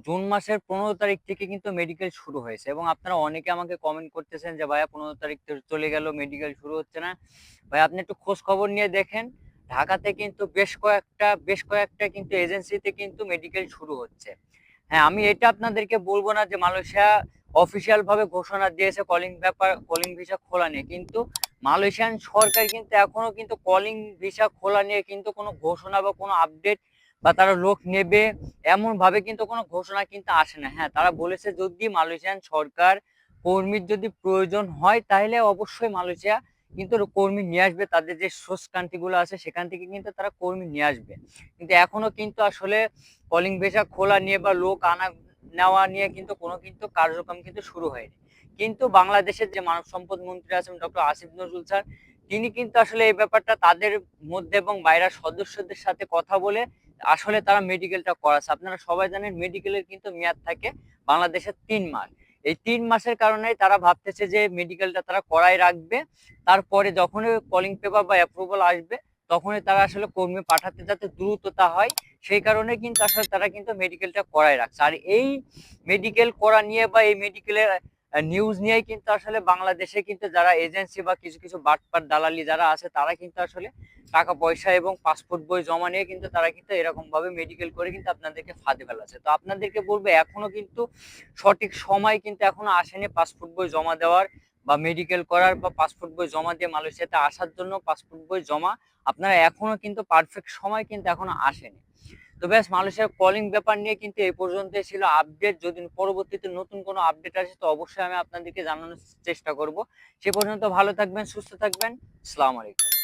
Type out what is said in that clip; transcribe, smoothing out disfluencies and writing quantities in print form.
June মাসের ১৫ তারিখ থেকে কিন্তু মেডিকেল শুরু হয়েছে এবং আপনারা অনেকে আমাকে কমেন্ট করতেছেন যে, "ভাইয়া ১৫ তারিখ তো চলে গেল, মেডিকেল শুরু হচ্ছে না।" ভাই আপনি একটু খোঁজ খবর নিয়ে দেখেন। ঢাকাতে কিন্তু বেশ কয়েকটা কিন্তু এজেন্সিতে কিন্তু মেডিকেল শুরু হচ্ছে। হ্যাঁ, আমি এটা আপনাদেরকে বলব না যে মালয়েশিয়া অফিসিয়াল ভাবে ঘোষণা দিয়েছে কলিং ভিসা খোলা নিয়ে। কিন্তু মালয়েশিয়ান সরকার কিন্তু এখনো কিন্তু কলিং ভিসা খোলা নিয়ে কিন্তু কোনো ঘোষণা বা কোনো আপডেট বা তারা লোক নেবে এমনভাবে কিন্তু কোনো ঘোষণা কিন্তু আসে না। হ্যাঁ, তারা বলেছে যদি মালয়েশিয়ান সরকার কর্মীর যদি প্রয়োজন হয় তাইলে অবশ্যই মালয়েশিয়া কিন্তু কর্মী নিয়ে আসবে। তাদের যে সোর্স কান্ট্রি গুলো আছে সেখান থেকে কিন্তু তারা কর্মী নিয়ে আসবে। কিন্তু এখনো কিন্তু আসলে কলিং ভিসা খোলা নিয়ে বা লোক আনা নেওয়া নিয়ে কিন্তু কোনো কিন্তু কার্যক্রম কিন্তু শুরু হয়নি। কিন্তু বাংলাদেশের যে মানব সম্পদ মন্ত্রী আছেন ডক্টর আসিফ নজরুল স্যার, তিনি কিন্তু আসলে এই ব্যাপারটা তাদের মধ্যে এবং বাইরের সদস্যদের সাথে কথা বলে আসলে তারা মেডিকেলটা করাচ্ছে। আপনারা সবাই জানেন মেডিকেলের কিন্তু মেয়াদ থাকে বাংলাদেশের ৩ মাস। এই ৩ মাসের কারণেই তারা ভাবতেছে যে মেডিকেলটা তারা করায় রাখবে। তারপরে যখনই কলিং পেপার বা অ্যাপ্রুভাল আসবে তখনই তারা আসলে কর্মী পাঠাতে যাতে দ্রুততা হয় সেই কারণে কিন্তু আসলে তারা কিন্তু মেডিকেলটা করায় রাখছে। আর এই মেডিকেল করা নিয়ে বা এই মেডিকেলের নিউজ নিয়েই কিন্তু আসলে বাংলাদেশে কিন্তু যারা এজেন্সি বা কিছু বাটপার দালালি যারা আছে তারা কিন্তু আসলে টাকা পয়সা এবং পাসপোর্ট বই জমা নিয়ে কিন্তু তারা কিন্তু এরকম ভাবে মেডিকেল করে কিন্তু আপনাদেরকে ফাঁদে ফেলাচ্ছে। তো আপনাদেরকে বলবো এখনো কিন্তু সঠিক সময় কিন্তু এখনো আসেনি পাসপোর্ট বই জমা দেওয়ার বা মেডিকেল করার বা পাসপোর্ট বই জমা দিয়ে মালয়েশিয়াতে আসার জন্য পাসপোর্ট বই জমা আপনারা এখনো কিন্তু পারফেক্ট সময় কিন্তু এখনো আসেনি। তো ব্যাস মালয়েশিয়ার কলিং ব্যাপার নিয়ে কিন্তু এই পর্যন্তই ছিল আপডেট। যদি পরবর্তীতে নতুন কোনো আপডেট আসে তো অবশ্যই আমি আপনাদেরকে জানানোর চেষ্টা করব। সে পর্যন্ত ভালো থাকবেন, সুস্থ থাকবেন। আসসালামু আলাইকুম।